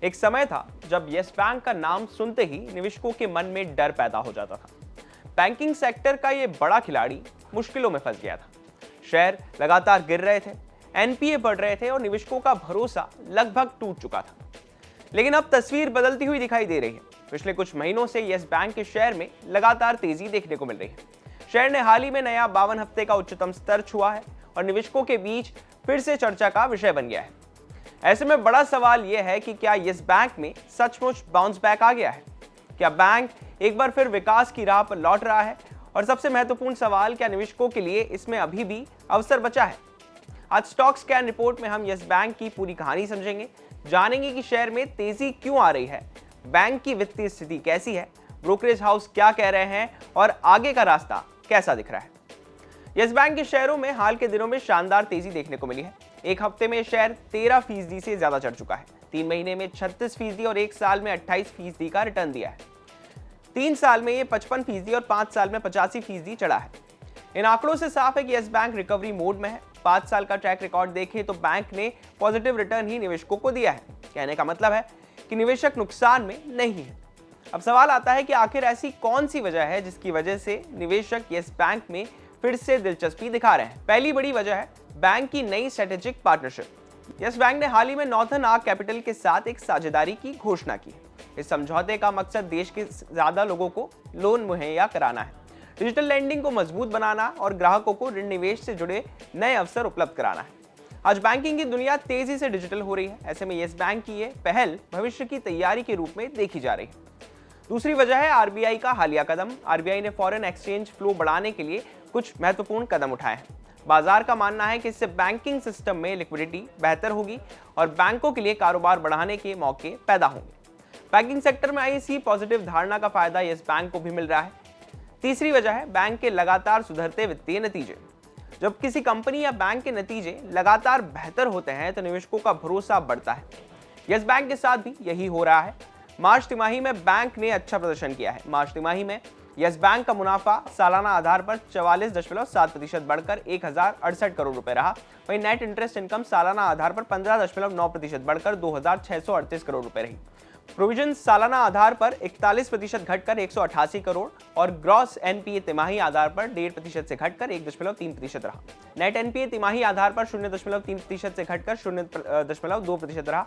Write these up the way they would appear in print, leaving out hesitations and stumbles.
एक समय था जब यस बैंक का नाम सुनते ही निवेशकों के मन में डर पैदा हो जाता था। बैंकिंग सेक्टर का ये बड़ा खिलाड़ी मुश्किलों में फंस गया था। शेयर लगातार गिर रहे थे, एनपीए बढ़ रहे थे और निवेशकों का भरोसा लगभग टूट चुका था। लेकिन अब तस्वीर बदलती हुई दिखाई दे रही है। पिछले कुछ महीनों से यस बैंक के शेयर में लगातार तेजी देखने को मिल रही है। शेयर ने हाल ही में नया 52 हफ्ते का उच्चतम स्तर छुआ है और निवेशकों के बीच फिर से चर्चा का विषय बन गया है। ऐसे में बड़ा सवाल यह है कि क्या यस बैंक में सचमुच बाउंस बैक आ गया है? क्या बैंक एक बार फिर विकास की राह पर लौट रहा है? और सबसे महत्वपूर्ण सवाल, क्या निवेशकों के लिए इसमें अभी भी अवसर बचा है? आज स्टॉक स्कैन रिपोर्ट में हम यस बैंक की पूरी कहानी समझेंगे, जानेंगे कि शेयर में तेजी क्यों आ रही है, बैंक की वित्तीय स्थिति कैसी है, ब्रोकरेज हाउस क्या कह रहे हैं और आगे का रास्ता कैसा दिख रहा है। यस बैंक के शेयरों में हाल के दिनों में शानदार तेजी देखने को मिली है। एक हफ्ते में शेयर 13% से ज्यादा चढ़ चुका है। 3 महीने में 36% और 1 साल में 28% का रिटर्न दिया है। 3 साल में ये 55% और 5 साल में 85% चढ़ा है। इन आंकड़ों से साफ है कि यस बैंक रिकवरी मोड में है। 5 साल का ट्रैक रिकॉर्ड देखें तो बैंक ने पॉजिटिव रिटर्न ही निवेशकों को दिया है। कहने का मतलब है कि निवेशक नुकसान में नहीं है। अब सवाल आता है कि आखिर ऐसी कौन सी वजह है जिसकी वजह से निवेशक यस बैंक में फिर से दिलचस्पी दिखा रहे हैं। पहली बड़ी वजह है बैंक की नई स्ट्रेटेजिक पार्टनरशिप। यस बैंक ने हाल ही में नॉर्थन आर्क कैपिटल के साथ एक साझेदारी की घोषणा की है। इस समझौते का मकसद देश के ज्यादा लोगों को लोन मुहैया कराना है, डिजिटल लैंडिंग को मजबूत बनाना और ग्राहकों को ऋण निवेश से जुड़े नए अवसर उपलब्ध कराना है। आज बैंकिंग की दुनिया तेजी से डिजिटल हो रही है। ऐसे में यस बैंक की ये पहल भविष्य की तैयारी के रूप में देखी जा रही है। दूसरी वजह है आरबीआई का हालिया कदम। आरबीआई ने फॉरेन एक्सचेंज फ्लो बढ़ाने के लिए कुछ महत्वपूर्ण कदम उठाए हैं। बाजार का मानना है कि इससे बैंकिंग सिस्टम में लिक्विडिटी बेहतर होगी और बैंकों के लिए कारोबार बढ़ाने के मौके पैदा होंगे। बैंकिंग सेक्टर में आई इसी पॉजिटिव धारणा का फायदा यस बैंक को भी मिल रहा है। तीसरी वजह है बैंक के लगातार सुधरते वित्तीय नतीजे। जब किसी कंपनी या बैंक के नतीजे लगातार बेहतर होते हैं तो निवेशकों का भरोसा बढ़ता है। यस बैंक के साथ भी यही हो रहा है। मार्च तिमाही में बैंक ने अच्छा प्रदर्शन किया है। मार्च तिमाही में यस बैंक का मुनाफा सालाना आधार पर 44.7% बढ़कर 1068 करोड़ रुपए रहा। वहीं नेट इंटरेस्ट इनकम सालाना आधार पर 15.9% बढ़कर 2638 करोड़ रुपए रही। प्रोविजन सालाना आधार पर 41% घटकर 188 करोड़ और ग्रॉस एनपीए तिमाही आधार पर 1.5% से घटकर 1.3% रहा। नेट एनपीए तिमाही आधार पर 0.3% से घटकर 0.2% रहा।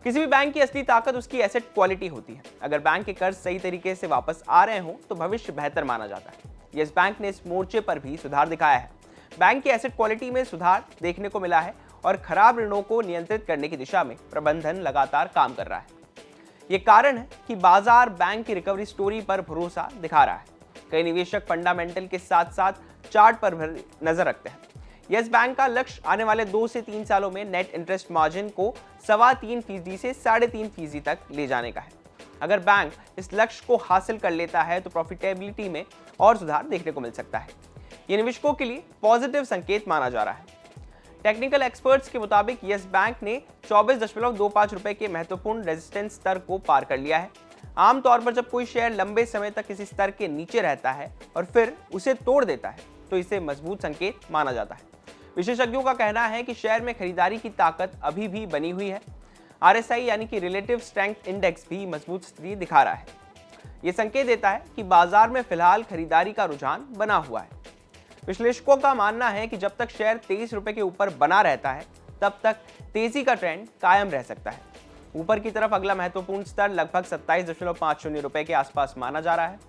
किसी भी बैंक की असली ताकत उसकी एसेट क्वालिटी होती है। अगर बैंक के कर्ज सही तरीके से वापस आ रहे हों तो भविष्य बेहतर माना जाता है। यस बैंक ने इस मोर्चे पर भी सुधार दिखाया है। बैंक की एसेट क्वालिटी में सुधार देखने को मिला है और खराब ऋणों को नियंत्रित करने की दिशा में प्रबंधन लगातार काम कर रहा है। ये कारण है कि बाजार बैंक की रिकवरी स्टोरी पर भरोसा दिखा रहा है। कई निवेशक फंडामेंटल के साथ साथ चार्ट पर भी नजर रखते हैं। यस बैंक का लक्ष्य आने वाले 2 से 3 सालों में नेट इंटरेस्ट मार्जिन को 3.25% से 3.5% तक ले जाने का है। अगर बैंक इस लक्ष्य को हासिल कर लेता है तो प्रॉफिटेबिलिटी में और सुधार देखने को मिल सकता है। ये निवेशकों के लिए पॉजिटिव संकेत माना जा रहा है। टेक्निकल एक्सपर्ट्स के मुताबिक यस बैंक ने 24.25 रुपए के महत्वपूर्ण रेजिस्टेंस स्तर को पार कर लिया है। आमतौर पर जब कोई शेयर लंबे समय तक किसी स्तर के नीचे रहता है और फिर उसे तोड़ देता है तो इसे मजबूत संकेत माना जाता है। विशेषज्ञों का कहना है कि शेयर में खरीदारी की ताकत अभी भी बनी हुई है। आरएसआई यानी कि रिलेटिव स्ट्रेंथ इंडेक्स भी मजबूत स्थिति दिखा रहा है। यह संकेत देता है कि बाजार में फिलहाल खरीदारी का रुझान बना हुआ है। विश्लेषकों का मानना है कि जब तक शेयर 23 रुपए के ऊपर बना रहता है तब तक तेजी का ट्रेंड कायम रह सकता है। ऊपर की तरफ अगला महत्वपूर्ण स्तर लगभग 27.50 रुपए के आसपास माना जा रहा है।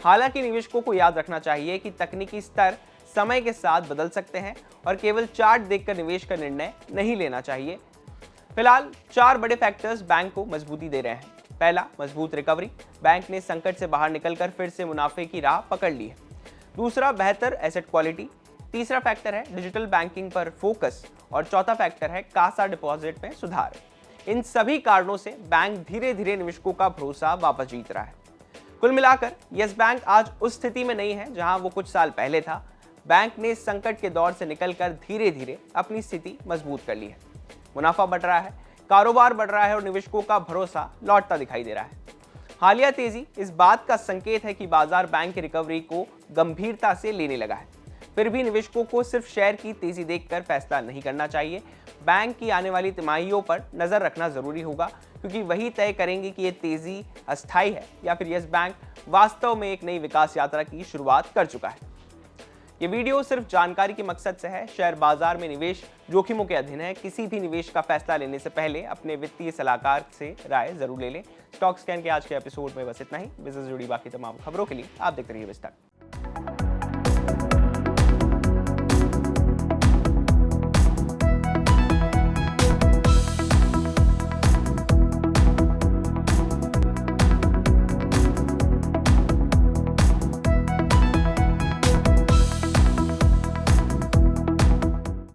हालांकि निवेशकों को याद रखना चाहिए कि तकनीकी स्तर समय के साथ बदल सकते हैं और केवल चार्ट देखकर निवेश का निर्णय नहीं लेना चाहिए। फिलहाल 4 बड़े फैक्टर्स बैंक को मजबूती दे रहे हैं। पहला, मजबूत रिकवरी। बैंक ने संकट से बाहर निकलकर फिर से मुनाफे की राह पकड़ ली है। दूसरा, बेहतर एसेट क्वालिटी। तीसरा फैक्टर है डिजिटल बैंकिंग पर फोकस और चौथा फैक्टर है कासा डिपॉजिट में सुधार। इन सभी कारणों से बैंक धीरे धीरे निवेशकों का भरोसा वापस जीत रहा है। कुल मिलाकर यस बैंक आज उस स्थिति में नहीं है जहां वो कुछ साल पहले था। बैंक ने इस संकट के दौर से निकलकर धीरे धीरे अपनी स्थिति मजबूत कर ली है। मुनाफा बढ़ रहा है, कारोबार बढ़ रहा है और निवेशकों का भरोसा लौटता दिखाई दे रहा है। हालिया तेजी इस बात का संकेत है कि बाजार बैंक की रिकवरी को गंभीरता से लेने लगा है। फिर भी निवेशकों को सिर्फ शेयर की तेजी देखकर फैसला नहीं करना चाहिए। बैंक की आने वाली तिमाहियों पर नजर रखना जरूरी होगा, क्योंकि वही तय करेंगे कि ये तेजी अस्थायी है या फिर यस बैंक वास्तव में एक नई विकास यात्रा की शुरुआत कर चुका है। ये वीडियो सिर्फ जानकारी के मकसद से है। शेयर बाजार में निवेश जोखिमों के अधीन है। किसी भी निवेश का फैसला लेने से पहले अपने वित्तीय सलाहकार से राय जरूर ले लें। स्टॉक स्कैन के आज के एपिसोड में बस इतना ही। बिजनेस जुड़ी बाकी तमाम खबरों के लिए आप देखते रहिए विस्तार।